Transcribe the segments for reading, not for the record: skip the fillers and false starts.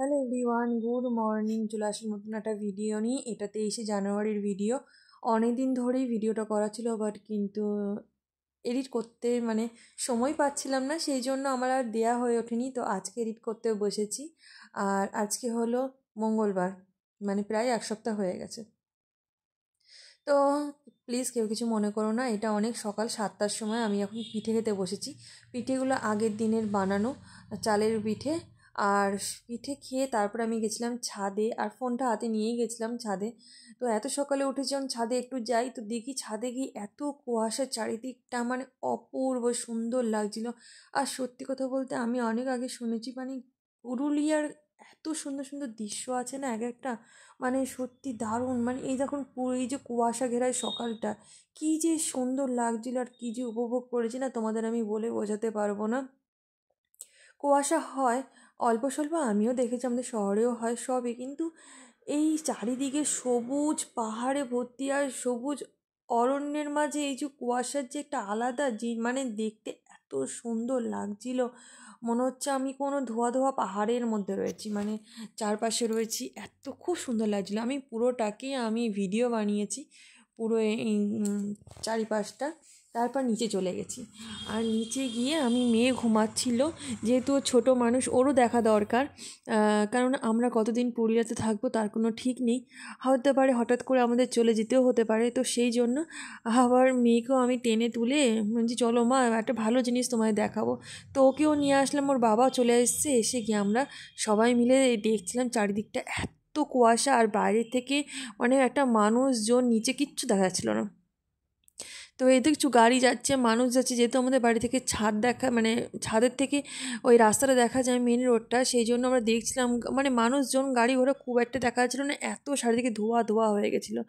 Hello everyone, good morning. চলে আসার নতুন একটা ভিডিও নিয়ে। এটা 23শে জানুয়ারির ভিডিও। অনেক দিন ধরেই ভিডিওটা করা ছিল, বাট কিন্তু এডিট করতে সময় পাচ্ছিলাম না, সেই জন্য আমার আর দেওয়া হয়ে ওঠেনি। তো আজকে এডিট করতে বসেছি। আর আজকে হলো মঙ্গলবার, প্রায় এক সপ্তাহ হয়ে গেছে। তো প্লিজ কেউ কিছু মনে করো না, এটা অনেক সকাল 7টার সময়। আমি এখন পিঠে খেতে বসেছি। পিঠেগুলো আগের দিনের বানানো চালের পিঠে। আর পিঠে খেয়ে তারপর আমি গেছিলাম ছাদে, আর ফোনটা হাতে নিয়েই গেছিলাম ছাদে। তো এত সকালে উঠে যখন ছাদে একটু যাই, তো দেখি ছাদে গিয়ে এত কুয়াশা, চারিদিকটা অপূর্ব সুন্দর লাগছিল। আর সত্যি কথা বলতে আমি অনেক আগে শুনেছি পুরুলিয়ার এত সুন্দর সুন্দর দৃশ্য আছে না এক একটা, সত্যি দারুণ। এই দেখুন পুরো এই যে কুয়াশা ঘেরায় সকালটা, কী যে সুন্দর লাগছিল আর কী যে উপভোগ করেছি না, তোমাদের আমি বলে বোঝাতে পারবো না। কুয়াশা হয় অল্প স্বল্প, আমিও দেখেছি, আমাদের শহরেও হয় সবই, কিন্তু এই চারিদিকে সবুজ পাহাড়ে ভর্তি আর সবুজ অরণ্যের মাঝে এই যে কুয়াশার যে একটা আলাদা দেখতে এত সুন্দর লাগছিল। মনে হচ্ছে আমি কোনো ধোয়া ধোয়া পাহাড়ের মধ্যে রয়েছি, চারপাশে রয়েছি। খুব সুন্দর লাগছিলো। আমি পুরোটাকে ভিডিও বানিয়েছি, পুরো এই চারিপাশটা। তারপর নিচে চলে গেছি। আর নিচে গিয়ে মেয়ে ঘুমাচ্ছিল, যেহেতু ছোট মানুষ, ওরও দেখা দরকার। কারণ আমরা কতদিন পুরুলিয়াতে থাকবো তার কোনো ঠিক নেই, হতে পারে হঠাৎ করে আমাদের চলে যেতেও হতে পারে। তো সেই জন্য আবার মেয়েকেও আমি টেনে তুলে বলছি চলো মা, একটা ভালো জিনিস তোমায় দেখাবো। তো ওকেও নিয়ে আসলাম, ওর বাবাও চলে এসছে। এসে গিয়ে আমরা সবাই মিলে দেখছিলাম চারিদিকটা এত কুয়াশা, আর বাইরে থেকে একটা মানুষজন, নিচে কিচ্ছু দেখা যাচ্ছিল না। তো এই দেখছো গাড়ি যাচ্ছে, মানুষ যাচ্ছে, যেহেতু আমাদের বাড়ি থেকে ছাদ দেখা ছাদের থেকে ওই রাস্তাটা দেখা যায় মেন রোডটা, সেই জন্য আমরা দেখছিলাম মানুষজন গাড়ি ঘোড়া খুব একটা দেখা যাচ্ছিলো না, এত চারিদিকে ধোয়া ধোয়া হয়ে গেছিলো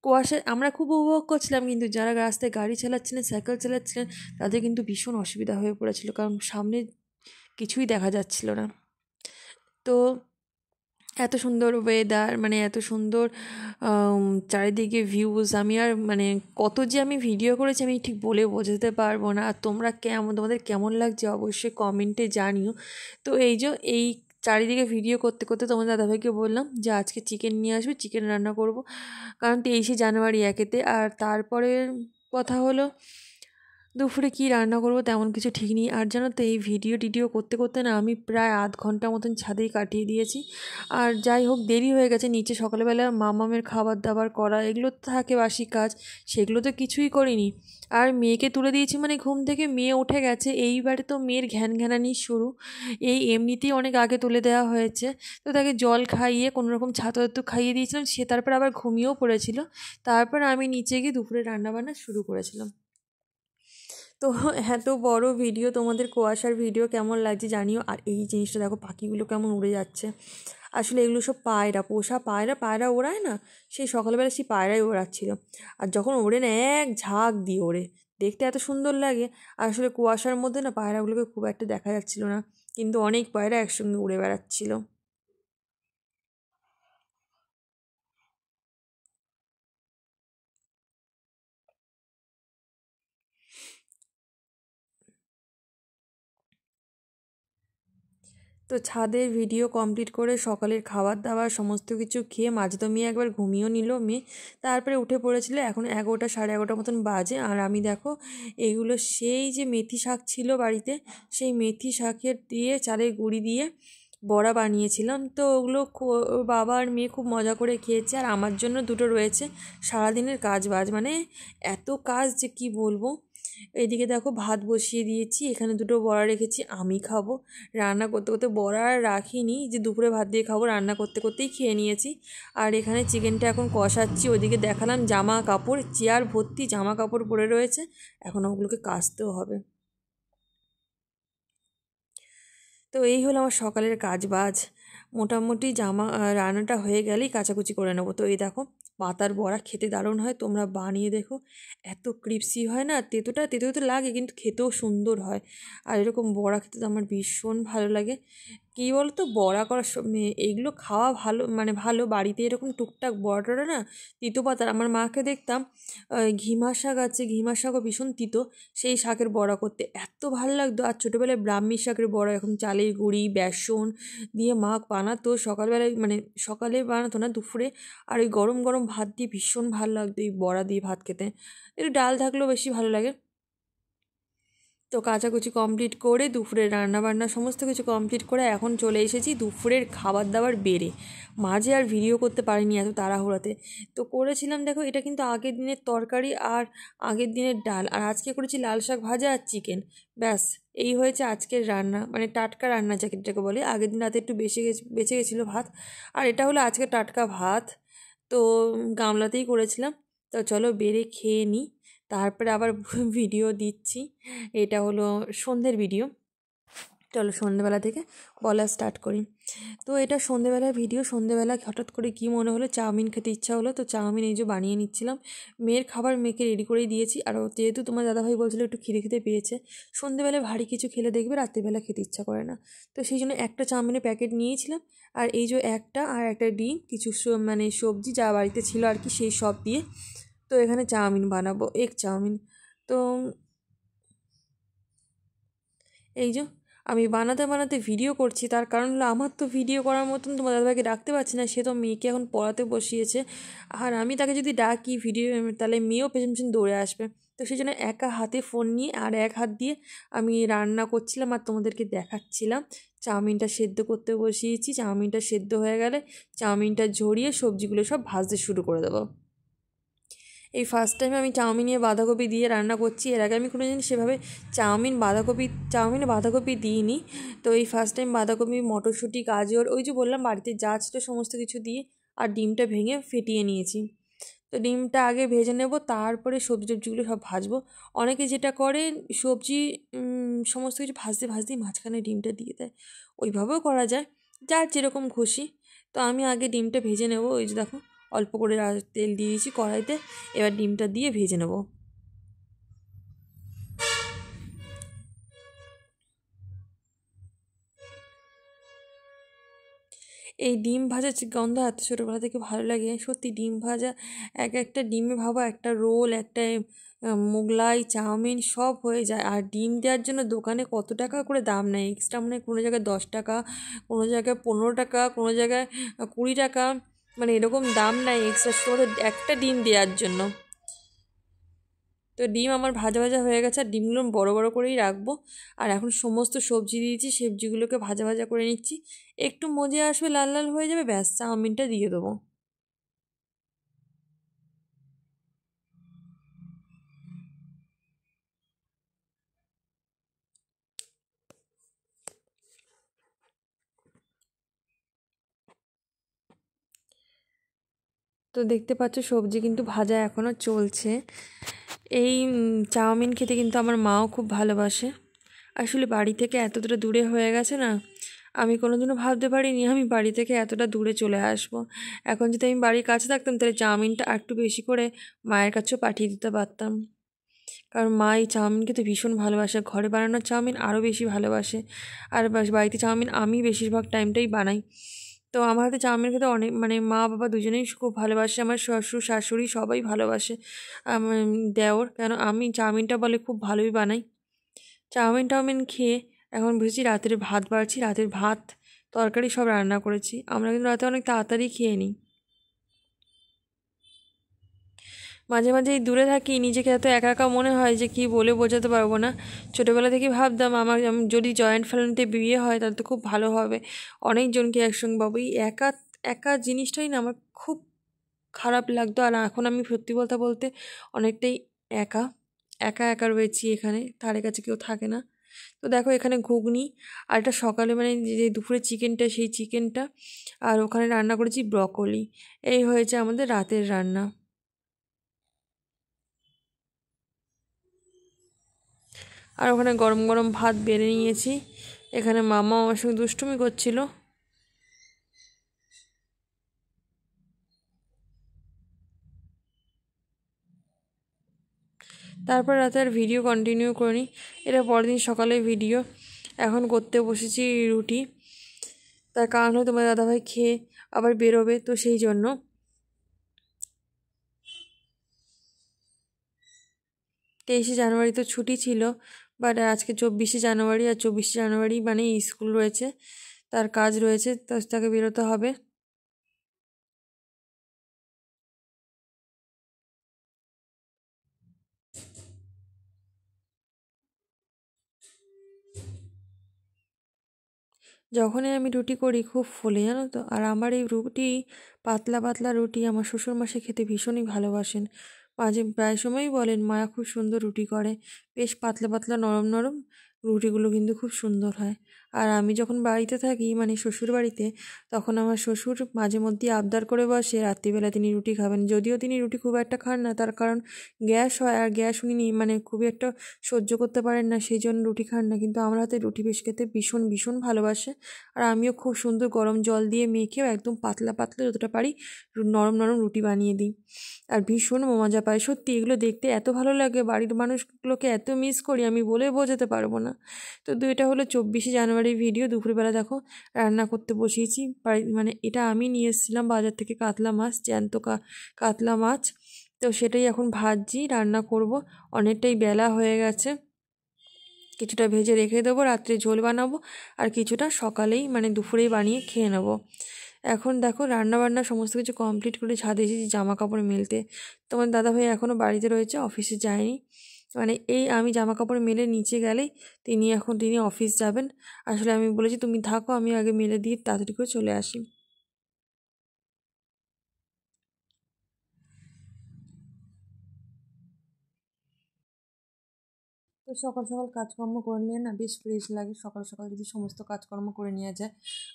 কুয়াশায়। আমরা খুব উপভোগ করছিলাম, কিন্তু যারা রাস্তায় গাড়ি চালাচ্ছিলেন, সাইকেল চালাচ্ছিলেন, তাদের কিন্তু ভীষণ অসুবিধা হয়ে পড়েছিল, কারণ সামনে কিছুই দেখা যাচ্ছিল না। তো এত সুন্দর ওয়েদার, এত সুন্দর চারিদিকে ভিউজ, আমি আর কত যে আমি ভিডিও করেছি আমি ঠিক বলে বোঝাতে পারবো না। আর তোমাদের কেমন লাগছে অবশ্যই কমেন্টে জানিও। তো এই চারিদিকে ভিডিও করতে করতে তোমার দাদাভাইকে বললাম যে আজকে চিকেন নিয়ে আসবে, চিকেন রান্না করব, কারণ 23শে জানুয়ারি একেতে। আর তারপরে কথা হলো দুপুরে কী রান্না করব তেমন কিছু ঠিক নেই। আর জানো তো, এই ভিডিও করতে করতে না আমি প্রায় আধ ঘন্টা মতন ছাদেই কাটিয়ে দিয়েছি। আর যাই হোক, দেরি হয়ে গেছে নিচে সকালবেলা মামামের খাবার দাবার করা, এগুলো তো থাকে বাসি কাজ, সেগুলো তো কিছুই করিনি। আর মেয়েকে তুলে দিয়েছি ঘুম থেকে, মেয়ে উঠে গেছে। এইবারে তো মেয়ের ঘ্যানঘ্যানানি শুরু। এমনিতেই অনেক আগে তুলে দেওয়া হয়েছে, তো তাকে জল খাইয়ে কোনোরকম ছাতু খাইয়ে দিয়েছিলাম, সে তারপর আবার ঘুমিয়েও পড়েছিল। তারপর আমি নিচে গিয়ে দুপুরে রান্নাবান্না শুরু করেছিলাম। তো এত বড় ভিডিও, তোমাদের কুয়াশার ভিডিও কেমন লাগছে জানিও। আর এই জিনিসটা দেখো, পাখিগুলো কেমন উড়ে যাচ্ছে। আসলে এগুলো সব পায়রা, পোষা পায়রা ওড়ায় না, সেই সকালবেলা সেই পায়রাই ওড়াচ্ছিল। আর যখন ওড়ে না এক ঝাঁক দিয়ে ওড়ে, দেখতে এত সুন্দর লাগে। আসলে কুয়াশার মধ্যে না পায়রাগুলোকে খুব একটা দেখা যাচ্ছিল না, কিন্তু অনেক পায়রা একসঙ্গে উড়ে বেড়াচ্ছিল। তো ছাদের ভিডিও কমপ্লিট করে সকালের খাবার দাবার সমস্ত কিছু খেয়ে মাঝে তো মেয়ে একবার ঘুমিয়েও নিল মেয়ে, তারপরে উঠে পড়েছিল। এখন 11টা 11:30 মতন বাজে। আর আমি দেখো এইগুলো সেই যে মেথি শাক ছিল বাড়িতে, সেই মেথি শাকের দিয়ে চালের গুঁড়ি দিয়ে বড়া বানিয়েছিলাম। তো ওগুলো বাবা আর মেয়ে খুব মজা করে খেয়েছে। আর আমার জন্য দুটো রয়েছে সারাদিনের কাজ বাজ, এত কাজ যে কি বলবো। এদিকে দেখো ভাত বসিয়ে দিয়েছি, এখানে দুটো বড়া রেখেছি, আমি খাবো। রান্না করতে করতে বড়া আর রাখিনি যে দুপুরে ভাত দিয়ে খাবো, রান্না করতে করতেই খেয়ে নিয়েছি। আর এখানে চিকেনটা এখন কষাচ্ছি। ওইদিকে দেখালাম জামা কাপড়, চেয়ার ভর্তি জামা কাপড় পরে রয়েছে, এখন ওগুলোকে কাচতেও হবে। তো এই হলো আমার সকালের কাজ বাজ। মোটামুটি রান্নাটা হয়ে গেলেই কাচাকুচি করে নেবো। তো এই দেখো পাতার বড়া খেতে দারুণ হয়, তোমরা বানিয়ে দেখো, এত ক্রিপসি হয় না, তেতো তো লাগে কিন্তু খেতেও সুন্দর হয়। আর এরকম বড়া খেতে তো আমার ভীষণ ভালো লাগে। কী বলতো বড়া করার এইগুলো খাওয়া ভালো, মানে ভালো বাড়িতে এরকম টুকটাক বড়াটা না তিতো পাতার। আমার মাকে দেখতাম ঘিমা শাক আছে, ঘিমা শাকও ভীষণ তিতো, সেই শাকের বড়া করতে এত ভালো লাগতো। আর ছোটোবেলায় ব্রাহ্মী শাকের বড়া এখন চালের গুঁড়ি বেসন দিয়ে মা বানাতো সকালবেলায়, মানে সকালে বানাতো না, দুপুরে। আর ওই গরম গরম ভাত দিয়ে ভীষণ ভালো লাগতো এই বড়া দিয়ে ভাত খেতে। একটু ডাল থাকলেও বেশি ভালো লাগে। তো কাচাকুচি কমপ্লিট করে দুপুরের রান্নাবান্না সমস্ত কিছু কমপ্লিট করে এখন চলে এসেছি দুপুরের খাবার দাবার বেড়ে। মাঝে আর ভিডিও করতে পারিনি এত তাড়াহুড়াতে। তো করেছিলাম দেখো, এটা কিন্তু আগের দিনের তরকারি আর আগের দিনের ডাল, আর আজকে করেছি লাল শাক ভাজা আর চিকেন। ব্যাস এই হয়েছে আজকের রান্না, মানে টাটকা রান্না যেটাকে বলে। আগের দিন রাতে একটু বেঁচে গেছিলো ভাত, আর এটা হলো আজকে টাটকা ভাত। তো গামলাতেই করেছিলাম। তো চলো বেড়ে খেয়ে নিই, তারপরে আবার ভিডিও দিচ্ছি। এটা হলো সন্ধ্যের ভিডিও। চলো সন্ধ্যেবেলা থেকে বলা স্টার্ট করি। তো এটা সন্ধ্যেবেলার ভিডিও। সন্ধ্যেবেলা হঠাৎ করে কী মনে হলো, চাউমিন খেতে ইচ্ছা হলো, তো চাউমিন এই যে বানিয়ে নিচ্ছিলাম। মেয়ের খাবার মেয়েকে রেডি করেই দিয়েছি, আর যেহেতু তোমার দাদাভাই বলছিলো একটু খিদে খেতে পেয়েছে, সন্ধ্যেবেলায় ভারী কিছু খেলে দেখবে রাত্রিবেলা খেতে ইচ্ছা করে না। তো সেই জন্য একটা চাউমিনের প্যাকেট নিয়েছিলাম, আর এই যে একটা আর একটা ডিম, কিছু মানে সবজি যা বাড়িতে ছিল আর কি, সেই সব দিয়ে তো এখানে চাউমিন বানাবো, এগ চাউমিন। তো এই যে আমি বানাতে বানাতে ভিডিও করছি, তার কারণ হলো আমার তো ভিডিও করার মতন তোমার দাদাভাইকে ডাকতে পারছি না, সে তো মেয়েকে এখন পড়াতে বসিয়েছে। আর আমি তাকে যদি ডাকি ভিডিও, তাহলে মেয়েও পেছন পেছন দৌড়ে আসবে। তো সেই জন্য একা হাতে ফোন নিয়ে আর এক হাত দিয়ে আমি রান্না করছিলাম আর তোমাদেরকে দেখাচ্ছিলাম। চাউমিনটা সেদ্ধ করতে বসিয়েছি, চাউমিনটা সেদ্ধ হয়ে গেলে চাউমিনটা ঝরিয়ে সবজিগুলো সব ভাজতে শুরু করে দেবো। এই ফার্স্ট টাইম আমি চাউমিনে বাঁধাকপি দিয়ে রান্না করছি। এর আগে আমি কোনো দিন সেভাবে চাউমিনে বাঁধাকপি দিইনি। তো এই ফার্স্ট টাইম বাঁধাকপি, মটরশুঁটি, গাজর, ওই যে বললাম বাড়িতে যা ছিল সমস্ত কিছু দিয়ে, আর ডিমটা ভেঙে ফেটিয়ে নিয়েছি। তো ডিমটা আগে ভেজে নেব, তারপরে সবজিগুলো সব ভাজবো। অনেকে যেটা করে সবজি সমস্ত কিছু ভাজতে ভাজতেই মাঝখানে ডিমটা দিয়ে দেয়, ওইভাবেও করা যায়, যার যেরকম খুশি। তো আমি আগে ডিমটা ভেজে নেব। ওই যে দেখো অল্প করে তেল দিয়ে দিয়েছি কড়াইতে, এবার ডিমটা দিয়ে ভেজে নেব। এই ডিম ভাজার গন্ধ এত ছোটোবেলা থেকে ভালো লাগে সত্যি। ডিম ভাজা, এক একটা ডিমে ভাবো একটা রোল, একটা মোগলাই, চাউমিন সব হয়ে যায়। আর ডিম দেওয়ার জন্য দোকানে কত টাকা করে দাম নেয় এক্সট্রা, মানে কোনো জায়গায় 10 টাকা, কোনো জায়গায় 15 টাকা, কোনো জায়গায় 20 টাকা, মানে এরকম দাম নেয় এক্সট্রা শুধু একটা ডিম দেওয়ার জন্য। তো ডিম আমার ভাজা ভাজা হয়ে গেছে, আর ডিমগুলো বড় বড় করেই রাখবো। আর এখন সমস্ত সবজি দিয়েছি, সবজিগুলোকে ভাজা ভাজা করে নিচ্ছি। একটু মজে আসবে, লাল লাল হয়ে যাবে, ব্যাস চাউমিনটা দিয়ে দেবো। তো দেখতে পাচ্ছ সবজি কিন্তু ভাজা এখনও চলছে। এই চাউমিন খেতে কিন্তু আমার মাও খুব ভালোবাসে। আসলে বাড়ি থেকে এতটা দূরে হয়ে গেছে না, আমি কোনোদিনও ভাবতে পারিনি আমি বাড়ি থেকে এতটা দূরে চলে আসব। এখন যদি আমি বাড়ির কাছে থাকতাম তাহলে চাউমিনটা আর একটু বেশি করে মায়ের কাছেও পাঠিয়ে দিতে পারতাম, কারণ মা এই চাউমিন খেতে ভীষণ ভালোবাসে, ঘরে বানানোর চাউমিন আরও বেশি ভালোবাসে। আর বাড়িতে চাউমিন আমি বেশিরভাগ টাইমটাই বানাই। তো আমার হাতে চাউমিন খেতে অনেক, মানে মা বাবা দুজনেই খুব ভালোবাসে, আমার শ্বশুর শাশুড়ি সবাই ভালোবাসে, আমার দেওর, কেন আমি চাউমিনটা বলে খুব ভালোই বানাই। চাউমিন খেয়ে এখন বুঝেছি রাতের ভাত বাড়ছি, রাতের ভাত তরকারি সব রান্না করেছি। আমরা কিন্তু রাতে অনেক তাড়াতাড়ি খেয়ে নিই। মাঝে মাঝে এই দূরে থাকি, নিজেকে এত একা একা মনে হয় যে কি বলে বোঝাতে পারবো না। ছোটোবেলা থেকে ভাবতাম আমার যদি জয়েন্ট ফ্যামিলিতে বিয়ে হয় তাহলে তো খুব ভালো হবে, অনেকজনকে একসঙ্গে পাবো। এই একা একা জিনিসটাই না আমার খুব খারাপ লাগতো। আর এখন আমি সত্যি বলতে বলতে অনেকটাই একা একা একা রয়েছি এখানে, ধারে কাছে কেউ থাকে না। তো দেখো এখানে ঘুগনি, আর এটা সকালে মানে যে দুপুরে চিকেনটা, সেই চিকেনটা, আর ওখানে রান্না করেছি ব্রকলি। এই হয়েছে আমাদের রাতের রান্না। আর ওখানে গরম গরম ভাত বেড়ে নিয়েছি। এখানে মামা আমার সঙ্গে দুষ্টুমি করছিল। তারপর রাতে আর ভিডিও কন্টিনিউ করিনি, এটা পরের দিন সকালে ভিডিও। এখন করতে বসেছি রুটি। তার কারণ হলো তোমার দাদাভাই খেয়ে আবার বেরোবে, তো সেই জন্য। 23শে জানুয়ারি তো ছুটি ছিল, বাট আজকে 24শে জানুয়ারি, আর 24শে জানুয়ারি মানে স্কুল রয়েছে, তার কাজ রয়েছে, তো তাকে বেরোতে হবে। যখনই আমি রুটি করি খুব ফোলে, জানো তো। আর আমার এই রুটি, পাতলা পাতলা রুটি আমার শ্বশুরমশাই খেতে ভীষণই ভালোবাসেন। মাঝে প্রায় সময়ই বলেন মায়া খুব সুন্দর রুটি করে, বেশ পাতলা পাতলা নরম নরম রুটিগুলো কিন্তু খুব সুন্দর হয়। আর আমি যখন বাড়িতে থাকি মানে শ্বশুর বাড়িতে, তখন আমার শ্বশুর মাঝে মধ্যেই আবদার করে বসে রাত্রিবেলা তিনি রুটি খাবেন। যদিও তিনি রুটি খুব একটা খান না, তার কারণ গ্যাস হয়, আর গ্যাস উনি মানে খুবই একটা সহ্য করতে পারেন না, সেই জন্য রুটি খান না। কিন্তু আমার হাতে রুটি বেশ খেতে ভীষণ ভীষণ ভালোবাসে। আর আমিও খুব সুন্দর গরম জল দিয়ে মেখেও একদম পাতলা পাতলা যতটা পারি নরম নরম রুটি বানিয়ে দিই, আর ভীষণ মজা পাই। সত্যি এগুলো দেখতে এত ভালো লাগে, বাড়ির মানুষগুলোকে এত মিস করি আমি বলে বোঝাতে পারবো না। তো এটা হলো 24শে জানুয়ারির ভিডিও। দুপুরবেলা দেখো রান্না করতে বসিয়েছি। মানে এটা আমি নিয়ে এসেছিলাম বাজার থেকে কাতলা মাছ, জ্যান্ত কাতলা মাছ। তো সেটাই এখন ভাজছি, রান্না করব। অনেকটাই বেলা হয়ে গেছে, কিছুটা ভেজে রেখে দেবো, রাত্রে ঝোল বানাবো, আর কিছুটা সকালেই মানে দুপুরেই বানিয়ে খেয়ে নেবো। এখন দেখো রান্নাবান্না সমস্ত কিছু কমপ্লিট করে ছাদে এসেছি জামা কাপড় মেলতে। তোমার দাদাভাই এখনও বাড়িতে রয়েছে, অফিসে যায়নি। মানে এই আমি জামা কাপড় মেলে নিচে গেলেই তিনি অফিস যাবেন। আসলে আমি বলেছি তুমি থাকো, আমি আগে মেলে দিয়ে তাড়াতাড়ি করে চলে আসি। তো সকাল সকাল কাজকর্ম করে নিয়ে না বেশ ফ্রেশ লাগে, সকাল সকাল যদি সমস্ত কাজকর্ম করে নেওয়া যায়।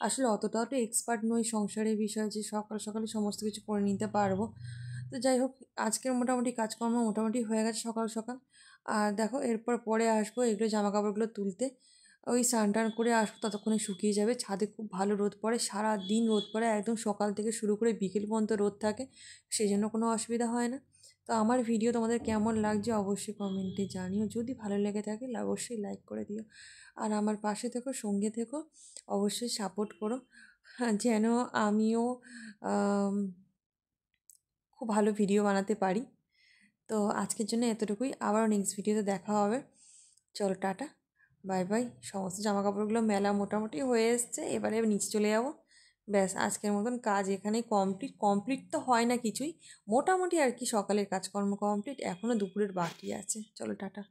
আসলে অতটাও তো এক্সপার্ট নই সংসারের বিষয়ে যে সকাল সকালে সমস্ত কিছু করে নিতে পারবো। তো যাই হোক, আজকের মোটামুটি কাজকর্ম মোটামুটি হয়ে গেছে সকাল সকাল। আর দেখো এরপর পরে আসবো এগুলো জামা কাপড়গুলো তুলতে। ওই স্নান টান করে আসবো, ততক্ষণে শুকিয়ে যাবে। ছাদে খুব ভালো রোদ পড়ে, সারা দিন রোদ পড়ে, একদম সকাল থেকে শুরু করে বিকেল পর্যন্ত রোদ থাকে, সেই জন্য কোনো অসুবিধা হয় না। তো আমার ভিডিও তোমাদের কেমন লাগছে অবশ্যই কমেন্টে জানিও, যদি ভালো লেগে থাকে অবশ্যই লাইক করে দিও। আর আমার পাশে থেকো, সঙ্গে থেকো, অবশ্যই সাপোর্ট করো। হ্যাঁ, যেন আমিও আম, খুব ভালো ভিডিও বানাতে পারি। তো আজকের জন্য এতটুকুই, আবারও নেক্সট ভিডিওতে দেখা হবে। চলো টাটা, বাই বাই। সমস্ত জামা কাপড়গুলো মেলা মোটামুটি হয়ে এসছে, এবারে নিচে চলে যাবো। ব্যাস আজকের মতন কাজ এখানেই কমপ্লিট। কমপ্লিট তো হয় না কিছুই, মোটামুটি আর কি। সকালের কাজকর্ম কমপ্লিট, এখনও দুপুরের বাকি আছে। চলো টাটা।